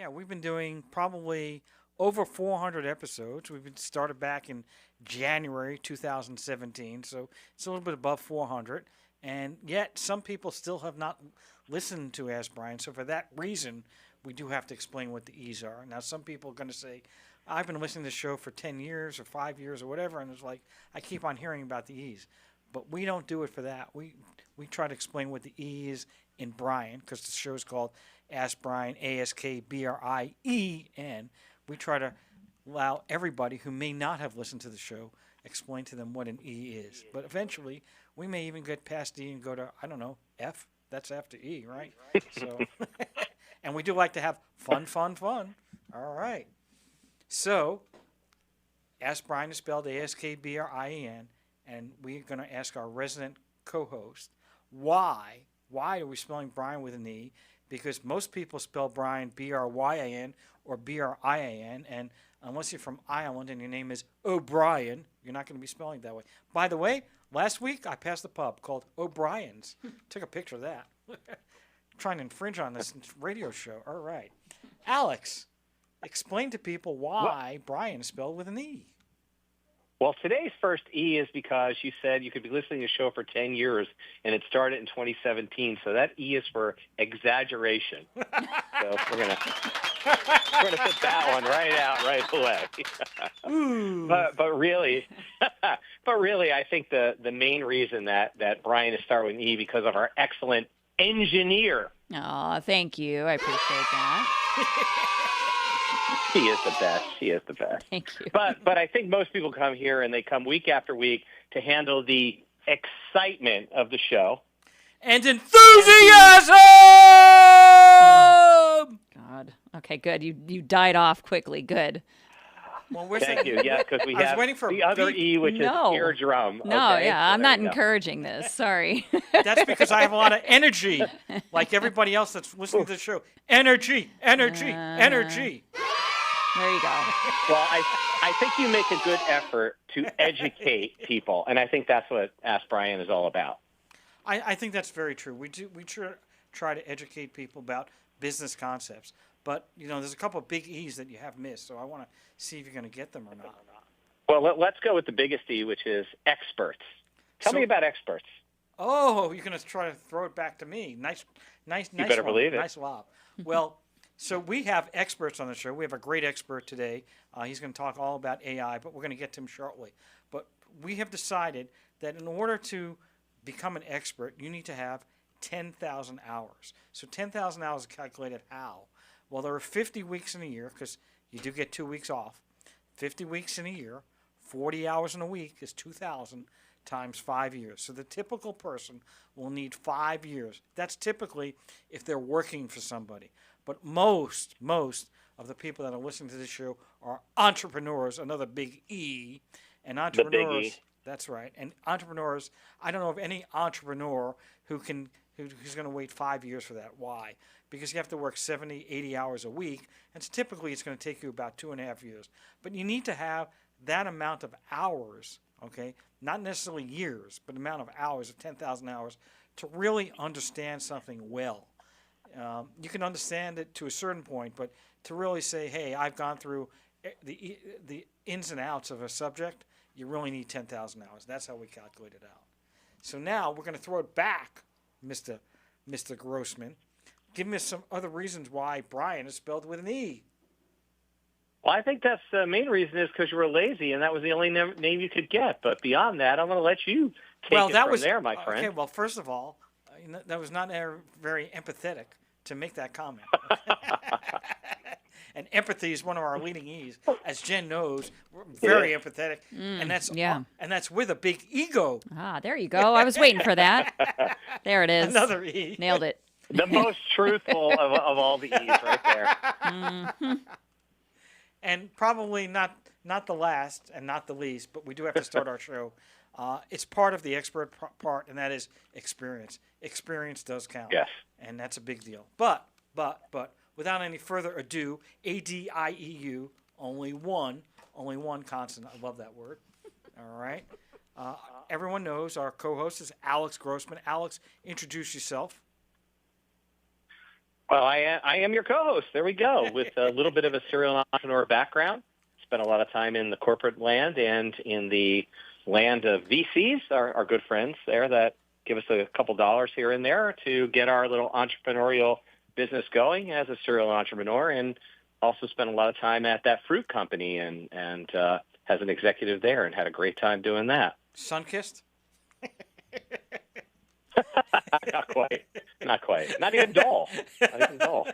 Yeah, we've been doing probably over 400 episodes. We've been started back in January 2017, so it's a little bit above 400. And yet, some people still have not listened to Ask Brian. So for that reason, we do have to explain what the E's are. Now, some people are going to say, "I've been listening to the show for 10 years or 5 years or whatever," and it's like I keep on hearing about the E's. But we don't do it for that. We try to explain what the E is in Brien because the show is called Ask Brien, AskBrien. We try to allow everybody who may not have listened to the show explain to them what an E is. But eventually, we may even get past E and go to, I don't know, F. That's after E, right? So, and we do like to have fun, fun, fun. All right. So, Ask Brien is spelled AskBrien, and we're going to ask our resident co-host why. Why are we spelling Brian with an E? Because most people spell Brian Bryin or Brian, and unless you're from Ireland and your name is O'Brien, you're not going to be spelling that way. By the way, last week I passed a pub called O'Brien's. Took a picture of that. Trying to infringe on this radio show. All right. Alex, explain to people why Brian is spelled with an E. Well, today's first E is because you said you could be listening to the show for 10 years, and it started in 2017. So that E is for exaggeration. So we're gonna put that one right out right away. but really, I think the main reason that Brian is starting with an E because of our excellent engineer. Oh, thank you. I appreciate that. She is the best. She is the best. Thank you. But I think most people come here and they come week after week to handle the excitement of the show. And enthusiasm! God. Okay, good. You died off quickly. Good. Well, we're Thank you. Yeah, because we have waiting for the other E, which is eardrum. No, okay? yeah, So I'm not encouraging this. Sorry. That's because I have a lot of energy, like everybody else that's listening to the show. Energy, energy, energy. There you go. Well, I think you make a good effort to educate people, and I think that's what Ask Brian is all about. I think that's very true. We try to educate people about business concepts, but there's a couple of big E's that you have missed. So I want to see if you're going to get them or not. Well, let's go with the biggest E, which is experts. Tell me about experts. Oh, you're going to try to throw it back to me. Nice. You better believe it. Nice lob. Well. So we have experts on the show. We have a great expert today. He's going to talk all about AI, but we're going to get to him shortly. But we have decided that in order to become an expert, you need to have 10,000 hours. So 10,000 hours is calculated how? Well, there are 50 weeks in a year because you do get 2 weeks off. 50 weeks in a year, 40 hours in a week is 2,000 times 5 years. So the typical person will need 5 years. That's typically if they're working for somebody. But most of the people that are listening to this show are entrepreneurs, another big E. And entrepreneurs, the big E. That's right. And entrepreneurs, I don't know of any entrepreneur who's going to wait 5 years for that. Why? Because you have to work 70, 80 hours a week, and typically it's going to take you about 2.5 years. But you need to have that amount of hours, okay, not necessarily years, but amount of hours of 10,000 hours to really understand something well. You can understand it to a certain point, but to really say, hey, I've gone through the ins and outs of a subject, you really need 10,000 hours. That's how we calculate it out. So now we're going to throw it back, Mr. Grossman. Give me some other reasons why Brian is spelled with an E. Well, I think that's the main reason is because you were lazy, and that was the only name you could get. But beyond that, I'm going to let you take it from there, my friend. Okay, well, first of all, that was not very empathetic to make that comment. And empathy is one of our leading E's. As Jen knows, we're very empathetic, and that's with a big ego. Ah, there you go. I was waiting for that. There it is. Another E. Nailed it. The most truthful of all the E's right there. Mm-hmm. And probably not the last and not the least, but we do have to start our show. It's part of the expert part, and that is experience. Experience does count. Yes. And that's a big deal. But without any further ado, ADIEU, only one consonant. I love that word. All right. Everyone knows our co-host is Alex Grossman. Alex, introduce yourself. Well, I am your co-host. There we go. With a little bit of a serial entrepreneur background. Spent a lot of time in the corporate land and in the land of VCs, our good friends there that give us a couple dollars here and there to get our little entrepreneurial business going as a serial entrepreneur, and also spent a lot of time at that fruit company and as an executive there and had a great time doing that. Sun-kissed? Not quite. Not quite. Not even dull. Not even dull.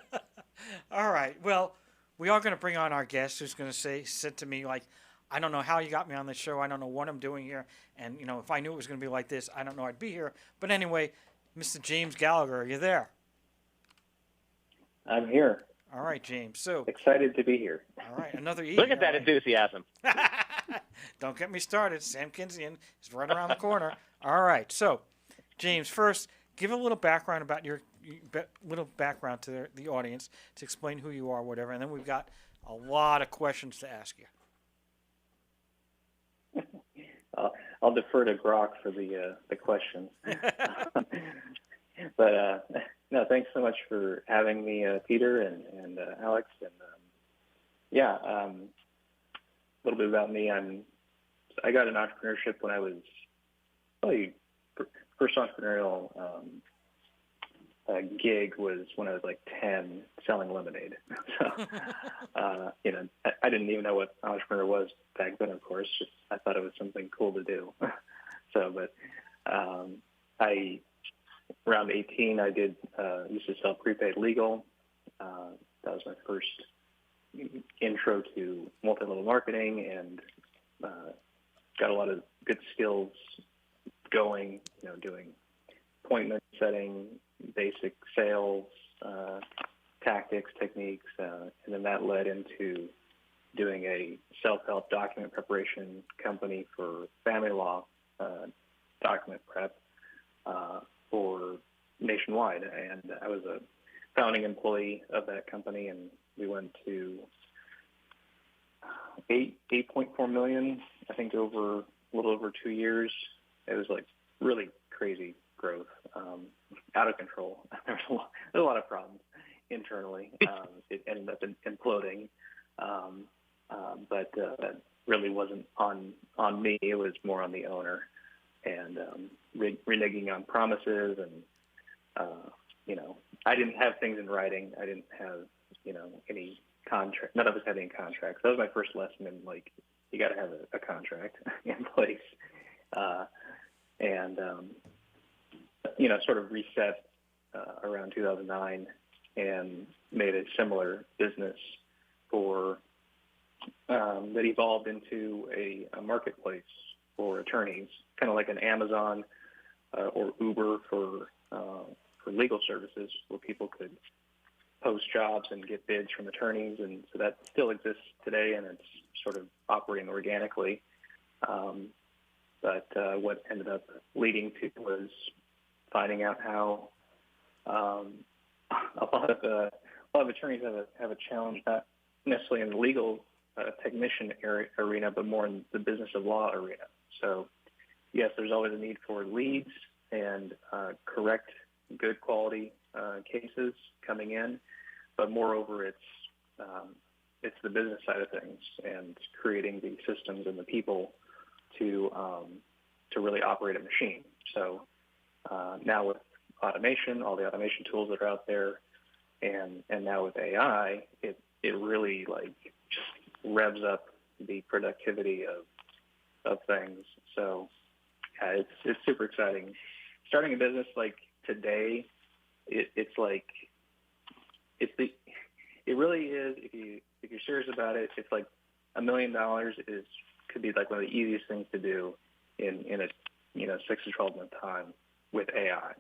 All right. Well, we are going to bring on our guest who's going to sit to me like, I don't know how you got me on this show. I don't know what I'm doing here. And, if I knew it was going to be like this, I don't know I'd be here. But anyway, Mr. James Gallagher, are you there? I'm here. All right, James. So Excited to be here. all right, another E. Look at that All right. enthusiasm. Don't get me started. Sam Kinsian is right around the corner. All right. So, James, first, give a little background about little background to the audience to explain who you are, whatever, and then we've got a lot of questions to ask you. I'll defer to Grok for the questions. But no, thanks so much for having me, Peter and Alex. And a little bit about me. I got an entrepreneurship when I was probably first entrepreneurial gig was when I was like 10, selling lemonade. So I didn't even know what entrepreneur was back then. Of course, just I thought it was something cool to do. Around 18, I used to sell prepaid legal. That was my first intro to multi-level marketing, and got a lot of good skills going, doing appointment setting, basic sales, tactics, techniques, and then that led into doing a self-help document preparation company for family law document prep for nationwide. And I was a founding employee of that company, and we went to 8.4 million, I think, over a little over 2 years. It was like really crazy growth, out of control. There's a lot of problems internally. It ended up imploding, but that really wasn't on me. It was more on the owner, and reneging on promises, and I didn't have things in writing. I didn't have any contract. None of us had any contracts. That was my first lesson in, like, you got to have a contract in place, and sort of reset around 2009 and made a similar business that evolved into a marketplace for attorneys, kind of like an Amazon or Uber for legal services, where people could post jobs and get bids from attorneys. And so that still exists today, and it's sort of operating organically. But what ended up leading to was finding out how a lot of attorneys have a challenge, not necessarily in the legal technician arena, but more in the business of law arena. So yes, there's always a need for leads and correct, good quality cases coming in, but moreover, it's the business side of things and creating the systems and the people to really operate a machine. So now with automation, all the automation tools that are out there, and now with AI, it really just revs up the productivity of things. So it's super exciting. Starting a business like today, it really is, if you're serious about it, it's like $1 million could be like one of the easiest things to do in a 6 to 12 month time with AI.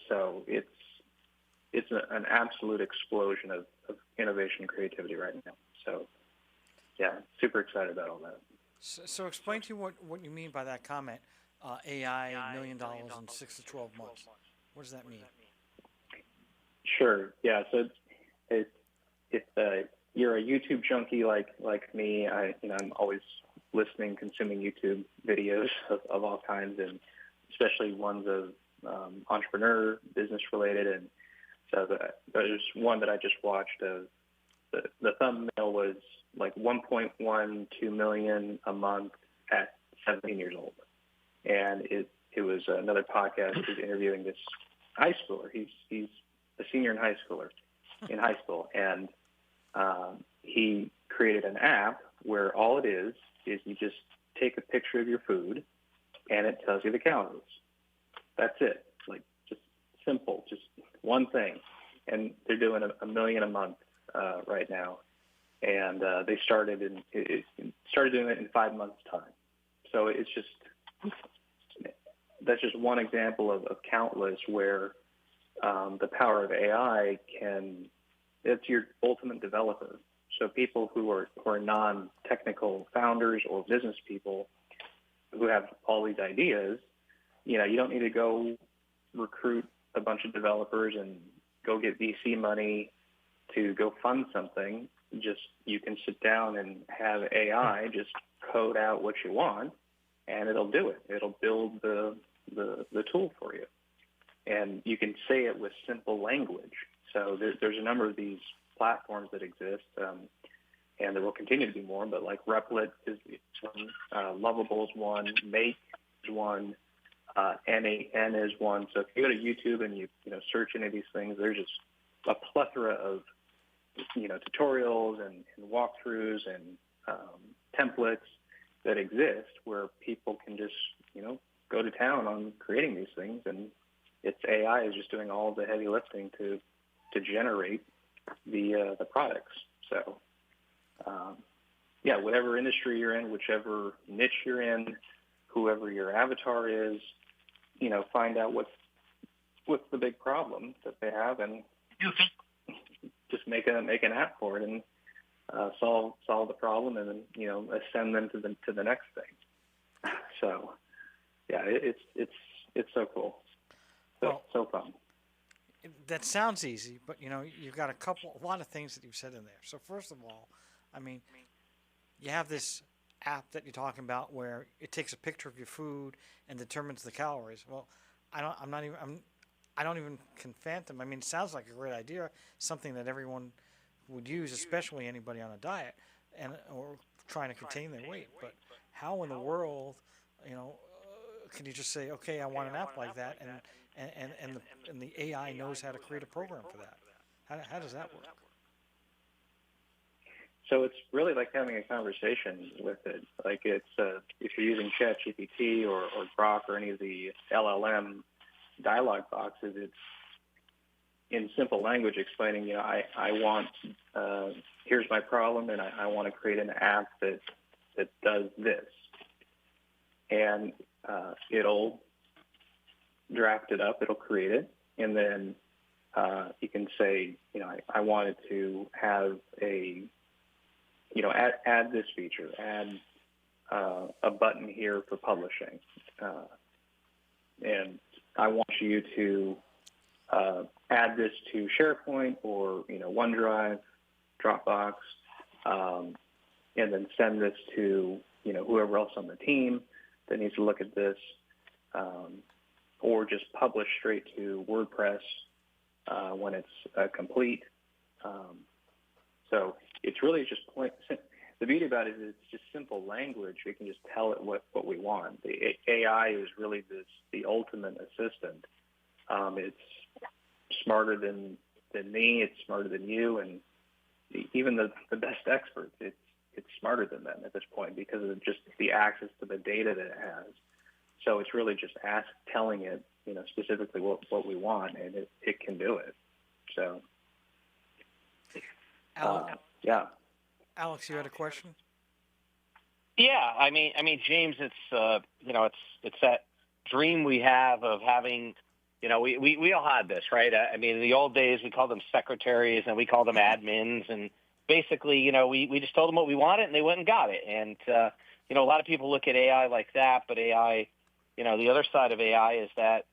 So it's an absolute explosion of innovation and creativity right now. So yeah, super excited about all that. So explain to you what you mean by that comment, AI, $1 million in 6 to 12 months. What does that mean? Sure. Yeah. So if you're a YouTube junkie like me, I'm always listening, consuming YouTube videos of all kinds, and especially ones of entrepreneur, business related, and So there's one that I just watched. The thumbnail was like 1.12 million a month at 17 years old, and it was another podcast who's interviewing this high schooler. He's a senior in high school, and he created an app where all it is you just take a picture of your food, and it tells you the calories. That's it. Like, just simple, just one thing. And they're doing a million a month right now, and they started doing it in 5 months' time. So that's just one example of countless where the power of AI it's your ultimate developer. So people who are non-technical founders or business people who have all these ideas, you don't need to go recruit a bunch of developers and go get VC money to go fund something. Just, you can sit down and have AI just code out what you want, and it'll do it. It'll build the tool for you. And you can say it with simple language. So there's a number of these platforms that exist, and there will continue to be more, but like Replit is one, Lovable is one, Make is one, NAN is one. So if you go to YouTube and you search any of these things, there's just a plethora of tutorials and walkthroughs and templates that exist where people can just go to town on creating these things, and it's AI is just doing all the heavy lifting to generate the products. So whatever industry you're in, whichever niche you're in, whoever your avatar is, find out what's the big problem that they have, and just make an app for it and solve the problem, and then ascend them to the next thing. So yeah, it's so cool. So fun. That sounds easy, but you've got a lot of things that you've said in there. So first of all, I mean, you have this app that you're talking about where it takes a picture of your food and determines the calories. Well, I don't even can fathom. I mean, it sounds like a great idea, something that everyone would use, especially anybody on a diet or trying to contain their weight. But how in the world, can you just say, okay, I want an app like that, and the AI knows how to create a program for that? How does that work? So it's really like having a conversation with it. Like it's if you're using ChatGPT or Grok or any of the LLM dialogue boxes, it's in simple language explaining, I want, here's my problem, and I want to create an app that does this. And it'll draft it up, it'll create it, and then you can say, I wanted to have add this feature, add a button here for publishing, and I want you to add this to SharePoint or OneDrive, Dropbox, and then send this to whoever else on the team that needs to look at this, or just publish straight to WordPress when it's complete. So it's really just the beauty about it is it's just simple language. We can just tell it what we want. The AI is really the ultimate assistant. It's smarter than me. It's smarter than you, and even the best experts. It's smarter than them at this point because of just the access to the data that it has. So it's really just telling it, specifically what we want, and it can do it. So, yeah. Alex, you had a question? Yeah, I mean, James, it's it's that dream we have of having, we all had this, right? I mean, in the old days, we called them secretaries and we called them admins, and basically, we just told them what we wanted and they went and got it. And a lot of people look at AI like that, but AI, the other side of AI is that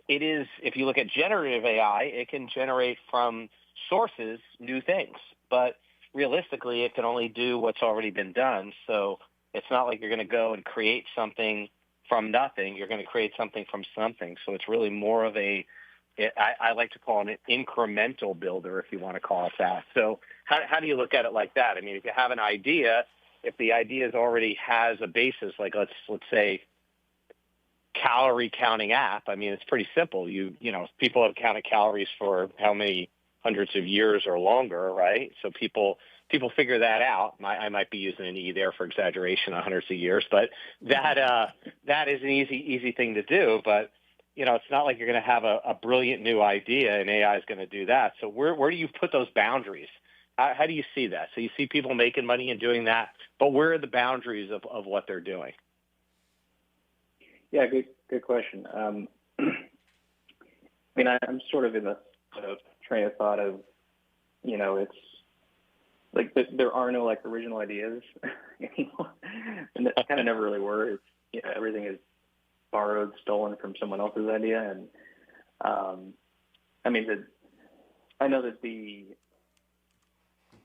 it is, if you look at generative AI, it can generate from sources new things, but realistically, it can only do what's already been done. So it's not like you're going to go and create something from nothing. You're going to create something from something. So it's really more of a I like to call it an incremental builder, if you want to call it that. So how do you look at it like that? I mean, if you have an idea, if the idea already has a basis, like let's say calorie counting app, I mean, it's pretty simple. You know, people have counted calories for how many hundreds of years or longer, right? So people figure that out. I might be using an E there for exaggeration on hundreds of years, but that is an easy thing to do. But you know, it's not like you're going to have a brilliant new idea and AI is going to do that. So where do you put those boundaries? How do you see that? So you see people making money and doing that, but where are the boundaries of what they're doing? Yeah, good question. I mean, I'm sort of in the train of thought of, you know, it's like there are no like original ideas anymore, and that kind of never really were. It's, you know, everything is borrowed, stolen from someone else's idea, and I mean, I know that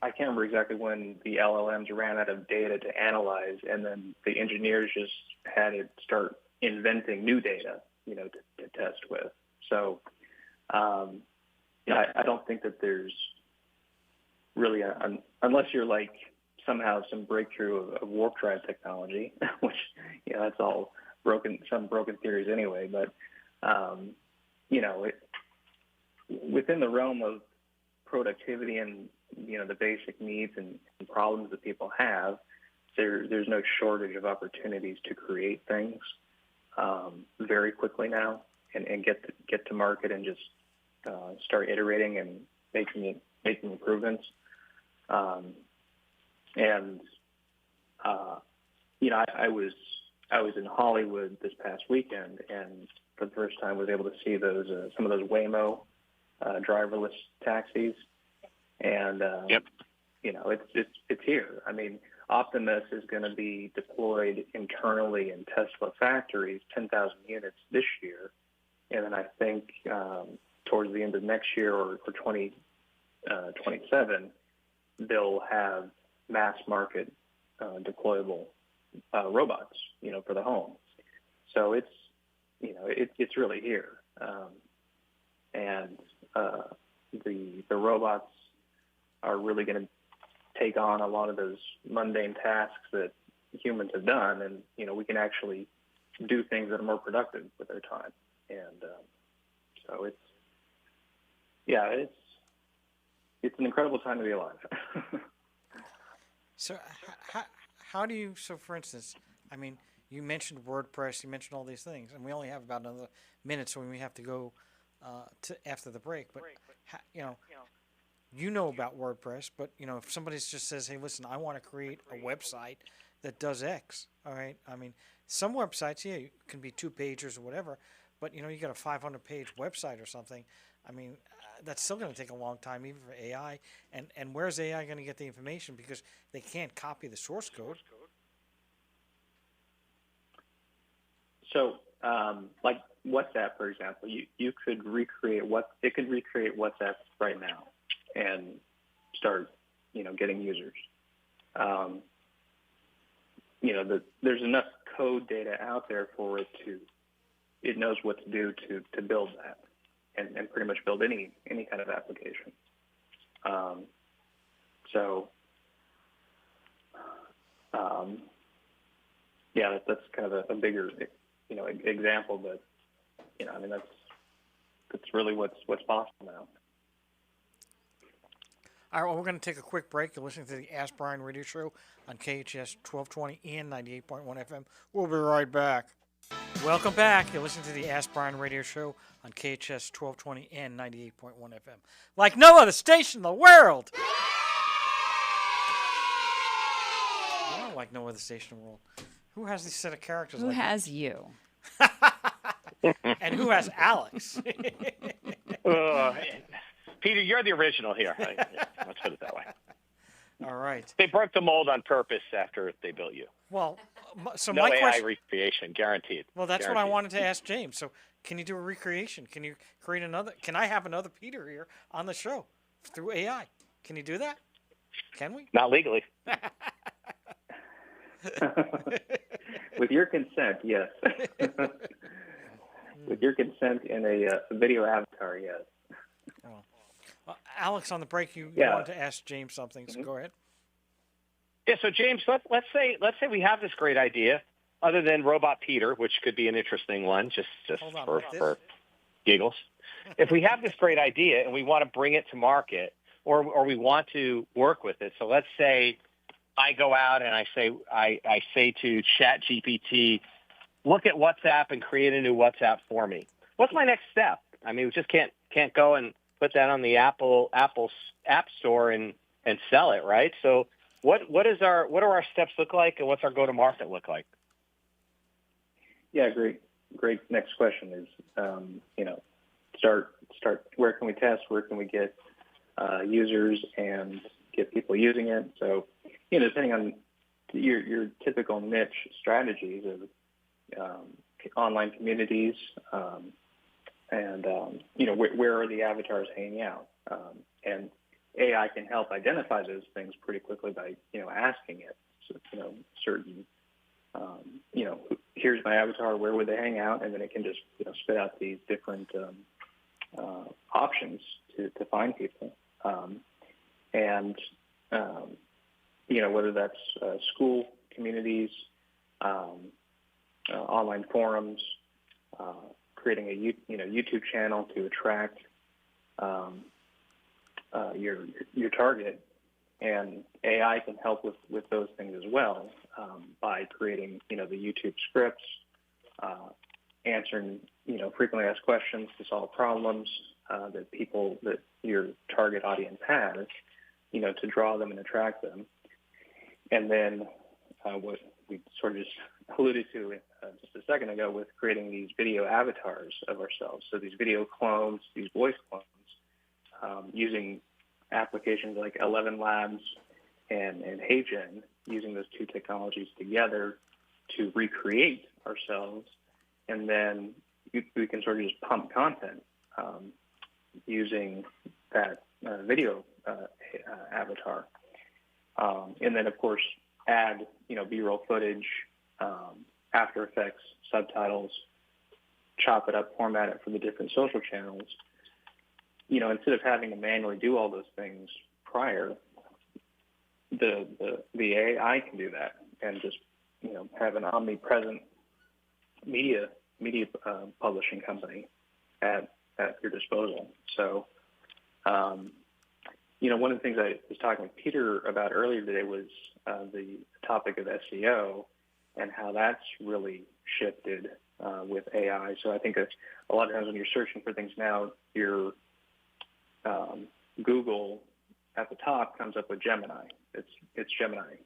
I can't remember exactly when the LLMs ran out of data to analyze, and then the engineers just had it start inventing new data, you know, to test with. So, you know, I don't think that there's really unless you're like somehow some breakthrough of warp drive technology, which, you know, that's all some broken theories anyway. But you know, within the realm of productivity and, you know, the basic needs and problems that people have, there's no shortage of opportunities to create things very quickly now and get to market and just start iterating and making improvements. You know, I was in Hollywood this past weekend, and for the first time was able to see those some of those Waymo driverless taxis, and Yep. you know, it's here. I mean, Optimus is going to be deployed internally in Tesla factories, 10,000 units this year, and then I think towards the end of next year or 2027, they'll have mass market deployable robots, you know, for the home. So it's, you know, it's really here, and the robots are really going to take on a lot of those mundane tasks that humans have done, and, you know, we can actually do things that are more productive with our time. And so it's an incredible time to be alive. So how do you, so for instance, I mean, you mentioned WordPress, you mentioned all these things, and we only have about another minute, so we have to go to after the break. But you know about WordPress, but, you know, if somebody just says, hey, listen, I want to create a website that does X, all right? I mean, some websites, yeah, it can be 2 pages or whatever, but, you know, you got a 500-page website or something. I mean, that's still going to take a long time, even for AI. And where's AI going to get the information? Because they can't copy the source code. So, like WhatsApp, for example, you could recreate WhatsApp right now and start, you know, getting users. You know, there's enough code data out there for it knows what to do to build that and pretty much build any kind of application. Yeah, that's kind of a bigger, you know, example, but, you know, I mean, that's really what's possible now. All right, well, we're going to take a quick break. You're listening to the Ask Brien radio show on KHS 1220 and 98.1 FM. We'll be right back. Welcome back. You're listening to the Ask Brien radio show on KHS 1220 and 98.1 FM. Like no other station in the world. I don't like no other station in the world. Who has these set of characters? Who has you? And who has Alex? Peter, you're the original here. Let's put it that way. All right. They broke the mold on purpose after they built you. Well, so no my AI question. recreation, guaranteed. Well, that's guaranteed. what I wanted to ask James. So, can you do a recreation? Can you create another? Can I have another Peter here on the show through AI? Can you do that? Can we? Not legally. With your consent, yes. With your consent in a video avatar avatar yet. Alex, on the break, you Yeah. wanted to ask James something, so go ahead. Yeah. So James, let's say we have this great idea, other than Robot Peter, which could be an interesting one, just Hold on, for, like this? for giggles. If we have this great idea and we want to bring it to market, or we want to work with it, so let's say I go out and I say to ChatGPT, look at WhatsApp and create a new WhatsApp for me. What's my next step? I mean, we just can't go and put that on the Apple's App Store and sell it, right? So what do our steps look like, and what's our go-to-market look like? Yeah, great. Next question is, start. Where can we test? Where can we get users and get people using it? So, depending on your typical niche strategies of online communities, and where are the avatars hanging out? And AI can help identify those things pretty quickly by asking it. So, certain. Here's my avatar. Where would they hang out? And then it can just spit out these different options to find people. Whether that's school communities, online forums, creating a YouTube channel to attract your target, and AI can help with those things as well by creating the YouTube scripts, answering frequently asked questions to solve problems that your target audience has, to draw them and attract them. And then what we sort of just alluded to just a second ago with creating these video avatars of ourselves. So these video clones, these voice clones, using applications like 11 Labs and HeyGen, using those two technologies together to recreate ourselves, and then we can sort of just pump content using that video avatar, and then of course add B-roll footage, After Effects, subtitles, chop it up, format it for the different social channels. Instead of having to manually do all those things prior, the AI can do that and just have an omnipresent media publishing company at your disposal. So, one of the things I was talking with Peter about earlier today was the topic of SEO and how that's really shifted with AI. So I think a lot of times when you're searching for things now, your Google at the top comes up with Gemini. It's Gemini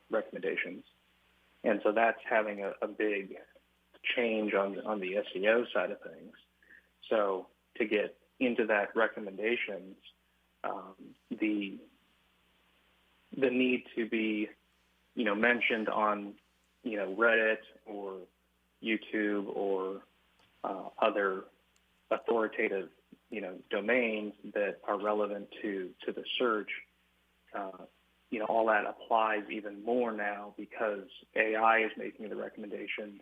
recommendations, and so that's having a big change on the SEO side of things. So to get into that recommendations, the need to be mentioned on Reddit or YouTube or other authoritative domains that are relevant to the search, all that applies even more now because AI is making the recommendations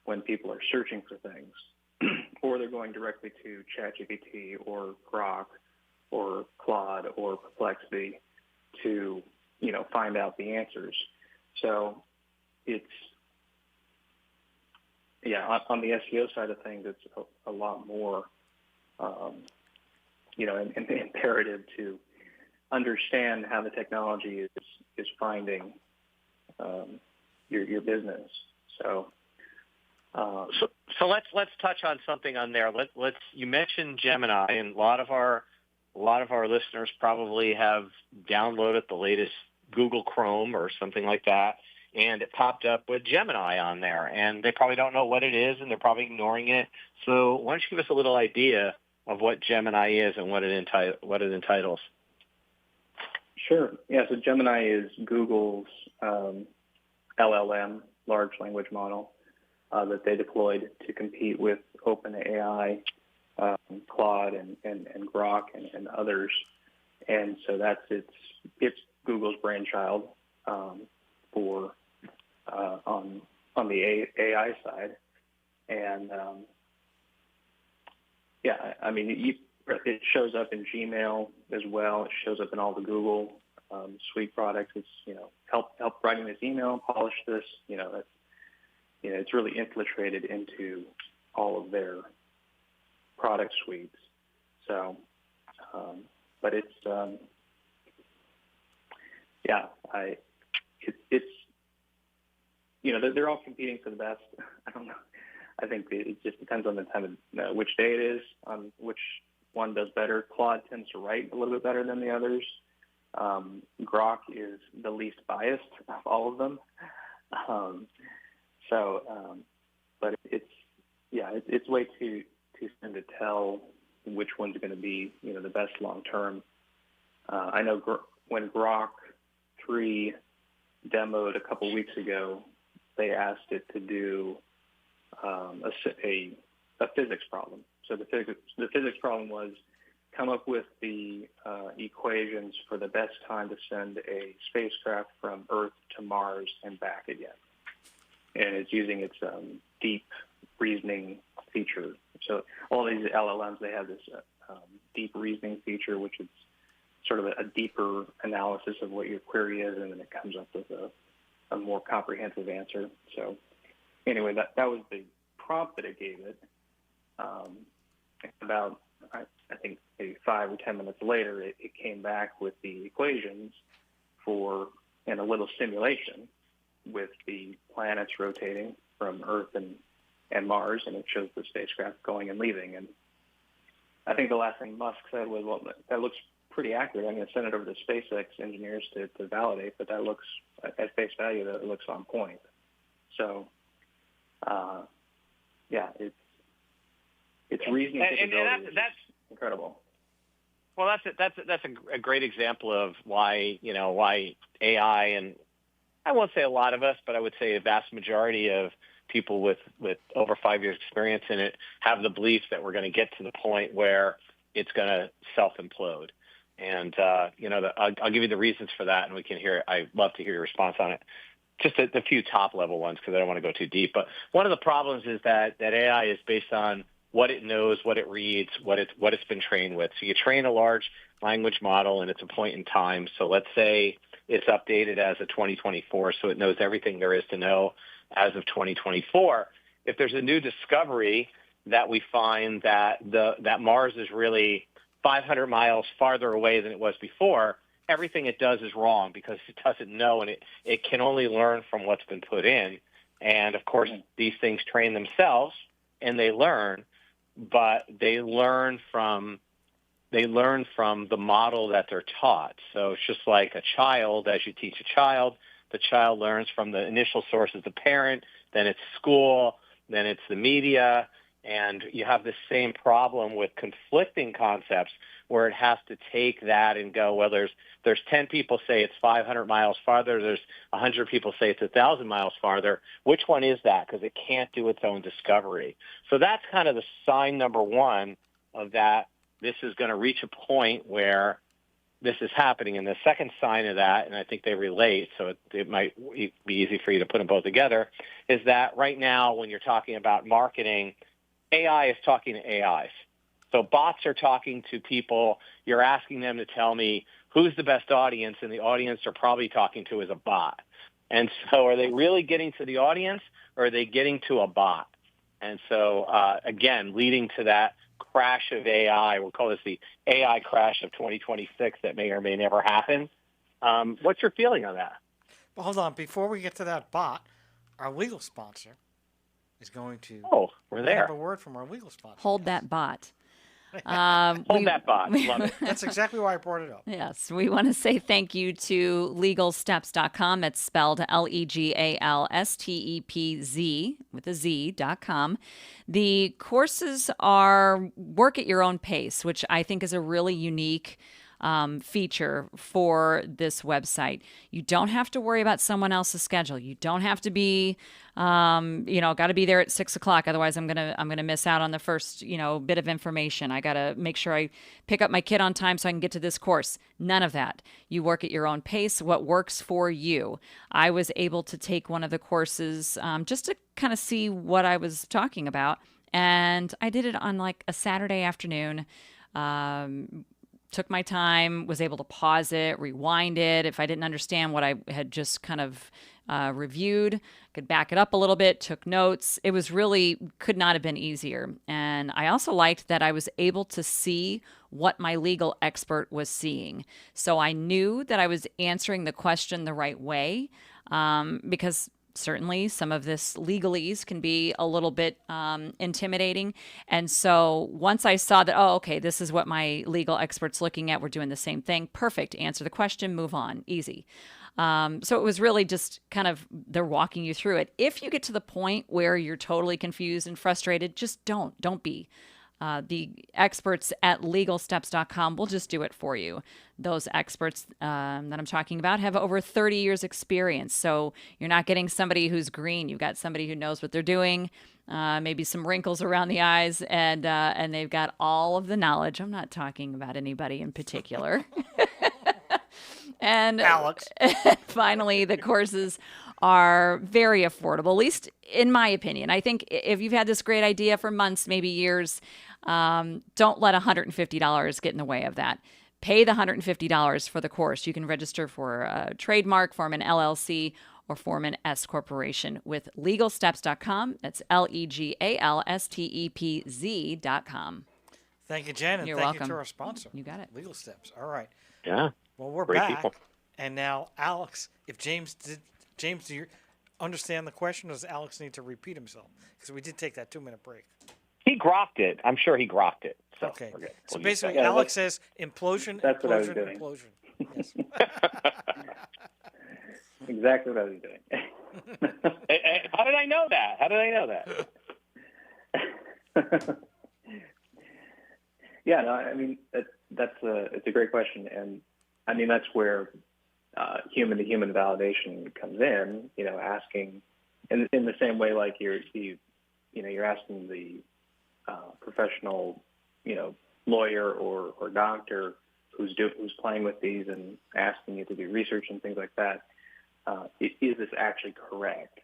when people are searching for things, or they're going directly to ChatGPT or Grok or Claude or Perplexity to find out the answers. So it's on the SEO side of things, it's a lot more imperative to understand how the technology is finding your business. So let's touch on something on there. You mentioned Gemini, and a lot of our listeners probably have downloaded the latest Google Chrome or something like that, and it popped up with Gemini on there, and they probably don't know what it is, and they're probably ignoring it. So why don't you give us a little idea of what Gemini is and what it entitles? Sure. Yeah, so Gemini is Google's LLM, large language model, that they deployed to compete with OpenAI, Claude, and Grok, and others. And so it's Google's brainchild for on the AI side. And Yeah, I mean, it shows up in Gmail as well. It shows up in all the Google suite products. It's, help writing this email, polish this. It's really infiltrated into all of their product suites. So, but it's, it's, they're all competing for the best. I don't know. I think it just depends on the time of which day it is, on which one does better. Claude tends to write a little bit better than the others. Grok is the least biased of all of them. But it's way too soon to tell which one's going to be, the best long term. I know when Grok 3 demoed a couple weeks ago, they asked it to do a physics problem. So the physics problem was come up with the equations for the best time to send a spacecraft from Earth to Mars and back again. And it's using its deep reasoning feature. So all these LLMs, they have this deep reasoning feature, which is sort of a deeper analysis of what your query is, and then it comes up with a more comprehensive answer. So anyway, that was the prompt that it gave it. About, I think, maybe 5 or 10 minutes later, it came back with the equations and a little simulation with the planets rotating from Earth and Mars, and it shows the spacecraft going and leaving. And I think the last thing Musk said was, well, that looks pretty accurate. I'm going to send it over to SpaceX engineers to validate, but that looks, at face value, that it looks on point. So, it's reasoning capability is incredible. Well, that's a great example of why AI, and I won't say a lot of us, but I would say a vast majority of people with over 5 years experience in it have the belief that we're going to get to the point where it's going to self-implode. And, I'll give you the reasons for that, and we can hear it. I'd love to hear your response on it. Just a few top-level ones, because I don't want to go too deep. But one of the problems is that AI is based on what it knows, what it reads, what it's been trained with. So you train a large language model, and it's a point in time. So let's say it's updated as of 2024, so it knows everything there is to know as of 2024. If there's a new discovery that we find that Mars is really 500 miles farther away than it was before, everything it does is wrong because it doesn't know, and it can only learn from what's been put in. And, of course, these things train themselves, and they learn, but they learn from the model that they're taught. So it's just like a child. As you teach a child, the child learns from the initial source as the parent, then it's school, then it's the media, and you have the same problem with conflicting concepts where it has to take that and go, well, there's 10 people say it's 500 miles farther, there's 100 people say it's 1,000 miles farther. Which one is that? Because it can't do its own discovery. So that's kind of the sign number one of that this is going to reach a point where this is happening. And the second sign of that, and I think they relate, so it might be easy for you to put them both together, is that right now when you're talking about marketing, AI is talking to AIs. So bots are talking to people. You're asking them to tell me who's the best audience, and the audience they're probably talking to is a bot. And so are they really getting to the audience, or are they getting to a bot? And so, again, leading to that crash of AI, we'll call this the AI crash of 2026 that may or may never happen. What's your feeling on that? Well, hold on. Before we get to that bot, our legal sponsor is going to we're there. have a word from our legal sponsor. Hold that bot. Hold that bot. Love it. That's exactly why I brought it up. Yes, we want to say thank you to legalsteps.com. It's spelled LEGALSTEPZ with a Z.com. The courses are work at your own pace, which I think is a really unique feature for this website. You don't have to worry about someone else's schedule. You don't have to be, got to be there at 6 o'clock. Otherwise, I'm gonna miss out on the first, bit of information. I got to make sure I pick up my kid on time so I can get to this course. None of that. You work at your own pace. What works for you. I was able to take one of the courses just to kind of see what I was talking about. And I did it on like a Saturday afternoon. Took my time, was able to pause it, rewind it. If I didn't understand what I had just kind of reviewed, could back it up a little bit, took notes. It was really, could not have been easier. And I also liked that I was able to see what my legal expert was seeing. So I knew that I was answering the question the right way, because certainly some of this legalese can be a little bit intimidating. And so once I saw that, oh, okay, this is what my legal expert's looking at, we're doing the same thing. Perfect. Answer the question, move on. Easy. So it was really just kind of, they're walking you through it. If you get to the point where you're totally confused and frustrated, just don't be. The experts at legalsteps.com will just do it for you. Those experts that I'm talking about have over 30 years experience. So you're not getting somebody who's green. You've got somebody who knows what they're doing, maybe some wrinkles around the eyes, and they've got all of the knowledge. I'm not talking about anybody in particular. And Alex. finally, the courses are very affordable, at least in my opinion. I think if you've had this great idea for months, maybe years, don't let $150 get in the way of that. Pay the $150 for the course. You can register for a trademark, form an LLC, or form an S corporation with legalsteps.com. That's legalstepz.com. Thank you, Jen, and You're thank welcome. you to our sponsor. You got it. Legal Steps. All right. Yeah. Well, we're Great back. people. And now, Alex, if James, do you understand the question, or does Alex need to repeat himself? Because we did take that 2-minute break. He grokked it. I'm sure he grokked it. So, Okay. we're good. So We'll use basically, that. Alex says implosion, That's what I was implosion, doing. implosion. Yes. Exactly what I was doing. Hey, how did I know that? How did I know that? Yeah, no, I mean it's a great question, and I mean that's where human-to-human validation comes in. You know, asking in the same way like you're asking the professional, lawyer or doctor who's playing with these and asking you to do research and things like that. Is this actually correct?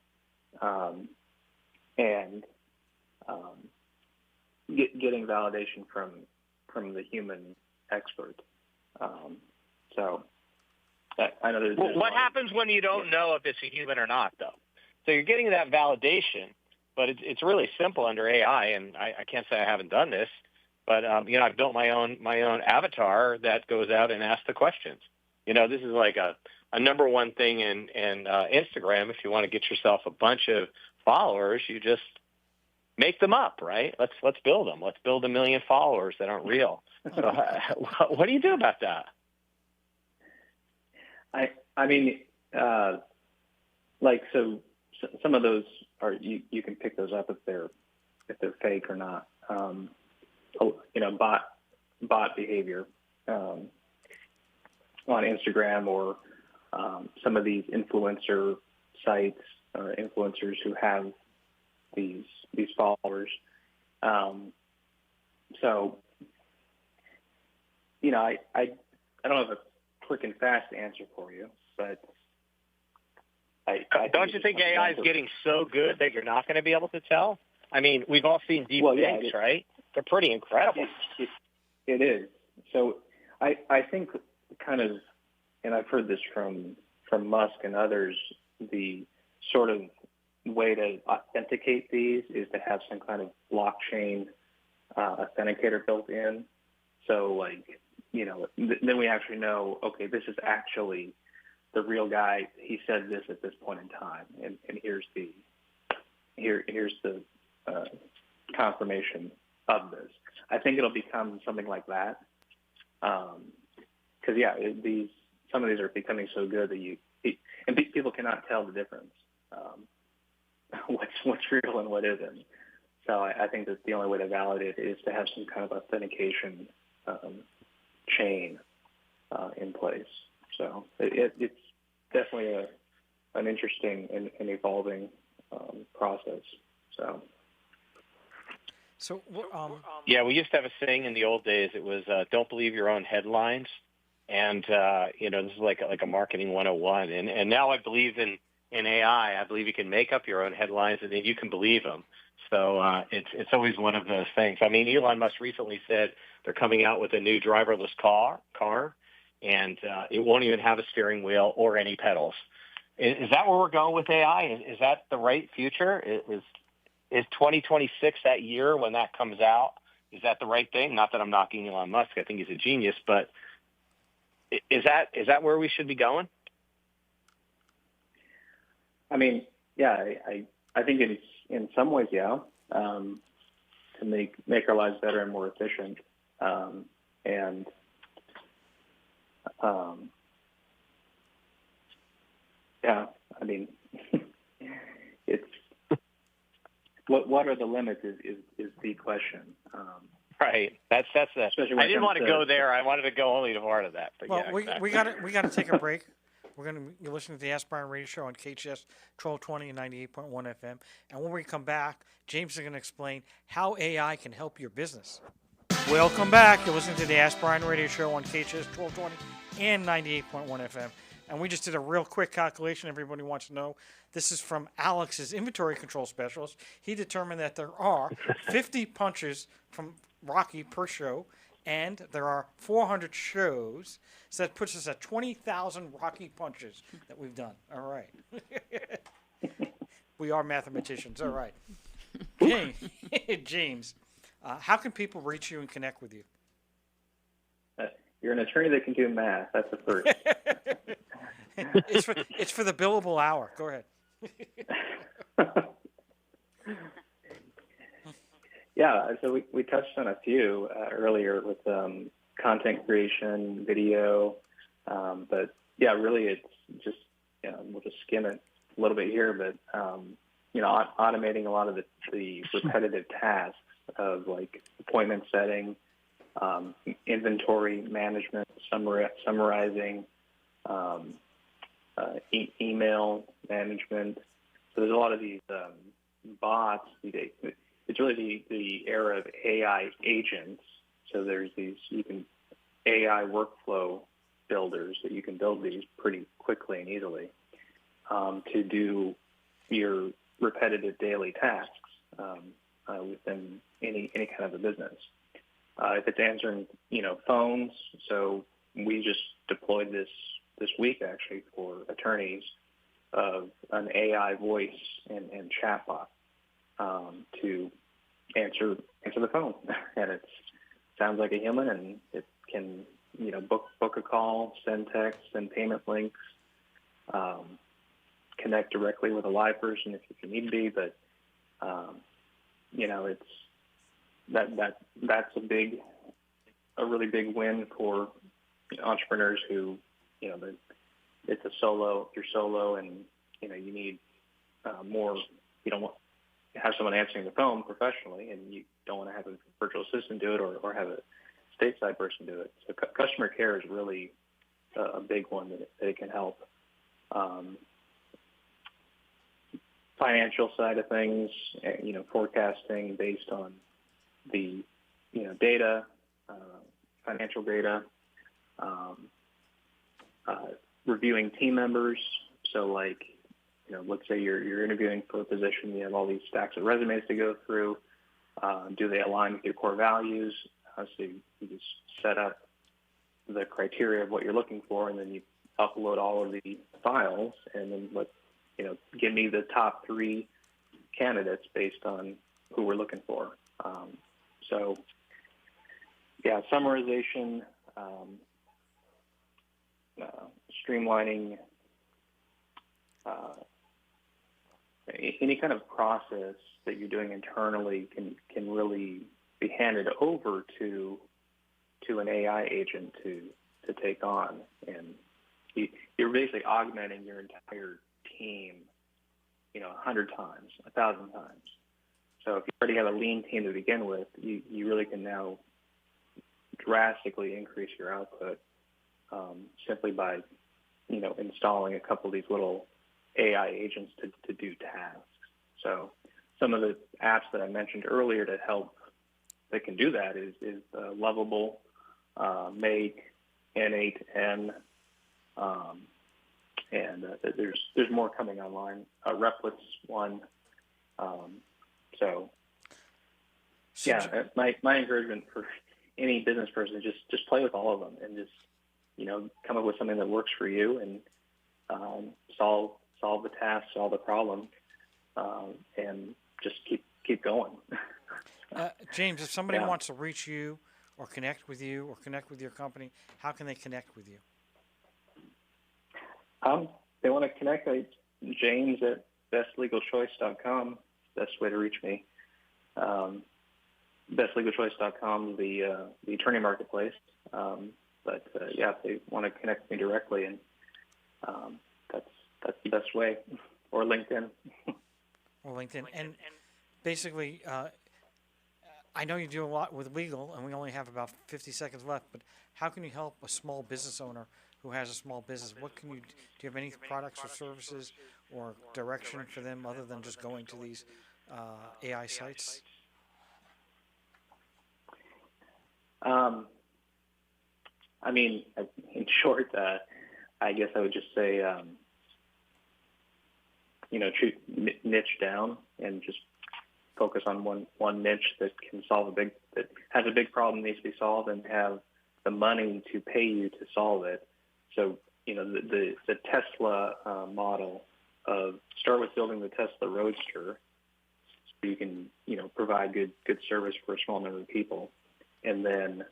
And getting validation from the human expert. So I know there's What happens when you don't know if it's a human or not, though? So you're getting that validation, but it's really simple under AI, and I can't say I haven't done this, but I've built my own avatar that goes out and asks the questions. This is like a number one thing in Instagram. If you want to get yourself a bunch of followers, you just make them up, right? Let's build them. Let's build 1 million followers that aren't real. So, what do you do about that? I mean, so some of those are you can pick those up if they're fake or not. Bot behavior on Instagram or some of these influencer sites or influencers who have these followers. So, I don't have a quick and fast answer for you, but I don't you think AI is getting so good that you're not going to be able to tell? I mean, we've all seen deep fakes, right? They're pretty incredible. It is. So I think kind of, and I've heard this from Musk and others, the sort of way to authenticate these is to have some kind of blockchain authenticator built in. So then we actually know, okay, this is actually the real guy. He said this at this point in time, and here's the confirmation of this. I think it'll become something like that, because some of these are becoming so good that people cannot tell the difference, what's real and what isn't. So I think that the only way to validate it is to have some kind of authentication chain in place. So it's definitely an interesting and evolving process. So, yeah, we used to have a saying in the old days. It was "Don't believe your own headlines," and this is like a marketing 101. And now I believe in in AI, I believe you can make up your own headlines and then you can believe them. So it's always one of those things. I mean, Elon Musk recently said they're coming out with a new driverless car, and it won't even have a steering wheel or any pedals. Is that where we're going with AI? Is that the right future? Is 2026 that year when that comes out? Is that the right thing? Not that I'm knocking Elon Musk. I think he's a genius, but is that where we should be going? I mean, yeah, I think it's in some ways, yeah, to make our lives better and more efficient, and yeah, I mean, it's what are the limits is the question. Right. That's the. Especially when I didn't want to go there. I wanted to go only to part of that. But Well, yeah, we exactly. got to take a break. You're listening to the Ask Brien Radio Show on KHS 1220 and 98.1 FM. And when we come back, James is going to explain how AI can help your business. Welcome back. You're listening to the Ask Brien Radio Show on KHS 1220 and 98.1 FM. And we just did a real quick calculation everybody wants to know. This is from Alex's inventory control specialist. He determined that there are 50 punches from Rocky per show, and there are 400 shows. So that puts us at 20,000 Rocky punches that we've done. All right. We are mathematicians. All right. James, how can people reach you and connect with you? You're an attorney that can do math. That's the first. It's for the billable hour. Go ahead. Yeah, so we touched on a few earlier with content creation, video, but yeah, really it's just, we'll just skim it a little bit here, but automating a lot of the repetitive tasks of like appointment setting, inventory management, summarizing, email management. So there's a lot of these bots. It's really the era of AI agents. So there's these AI workflow builders that you can build these pretty quickly and easily to do your repetitive daily tasks within any kind of a business. If it's answering phones, so we just deployed this week actually for attorneys of an AI voice and chatbot to answer the phone, and it sounds like a human, and it can book a call, send text, send payment links, connect directly with a live person if you need to be, but it's that's a really big win for entrepreneurs who it's you're solo, and you need more. You don't want to have someone answering the phone professionally, and you don't want to have a virtual assistant do it or have a stateside person do it. So customer care is really a big one that it can help. Financial side of things, forecasting based on the data, financial data, reviewing team members. So like, let's say you're interviewing for a position, you have all these stacks of resumes to go through. Do they align with your core values? So you just set up the criteria of what you're looking for, and then you upload all of the files, and then give me the top 3 candidates based on who we're looking for. So, yeah, summarization, streamlining, any kind of process that you're doing internally can really be handed over to an AI agent to take on, and you're basically augmenting your entire team, 100 times, 1,000 times. So if you already have a lean team to begin with, you really can now drastically increase your output simply by, installing a couple of these little AI agents to do tasks. So some of the apps that I mentioned earlier that can do that is Lovable, Make, N8N, and there's more coming online. Replic's one. So yeah, my encouragement for any business person is just play with all of them and just come up with something that works for you and solve the task, solve the problem, and just keep going. James, if somebody wants to reach you or connect with you or connect with your company, how can they connect with you? They want to connect. James at bestlegalchoice.com. Best way to reach me. Bestlegalchoice.com is the attorney marketplace. But if they want to connect with me directly, and that's the best way, or LinkedIn. Or LinkedIn. And basically, I know you do a lot with legal, and we only have about 50 seconds left, but how can you help a small business owner who has a small business? What can you do? You have any products or services or direction for them other than just going to these AI sites? I mean, in short, I guess I would just say, niche down and just focus on one niche that can solve that has a big problem that needs to be solved and have the money to pay you to solve it. So, the Tesla model of start with building the Tesla Roadster so you can, provide good service for a small number of people. And then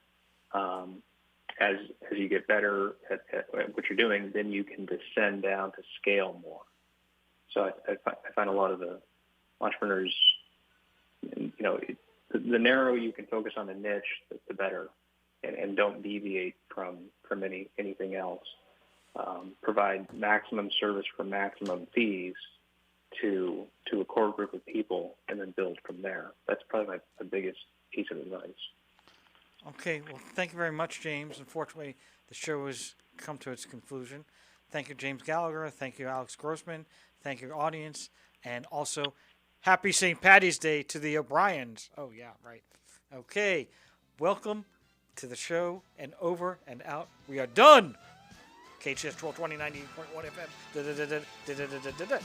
as you get better at what you're doing, then you can descend down to scale more. So I find a lot of the entrepreneurs, the narrower you can focus on a niche, the better, and don't deviate from anything else. Provide maximum service for maximum fees to a core group of people, and then build from there. That's probably my biggest piece of advice. Okay, well, thank you very much, James. Unfortunately, the show has come to its conclusion. Thank you, James Gallagher. Thank you, Alex Grossman. Thank you, audience. And also, happy St. Paddy's Day to the O'Briens. Oh, yeah, right. Okay, welcome to the show, and over and out. We are done. KHS 1220, 98.1 FM.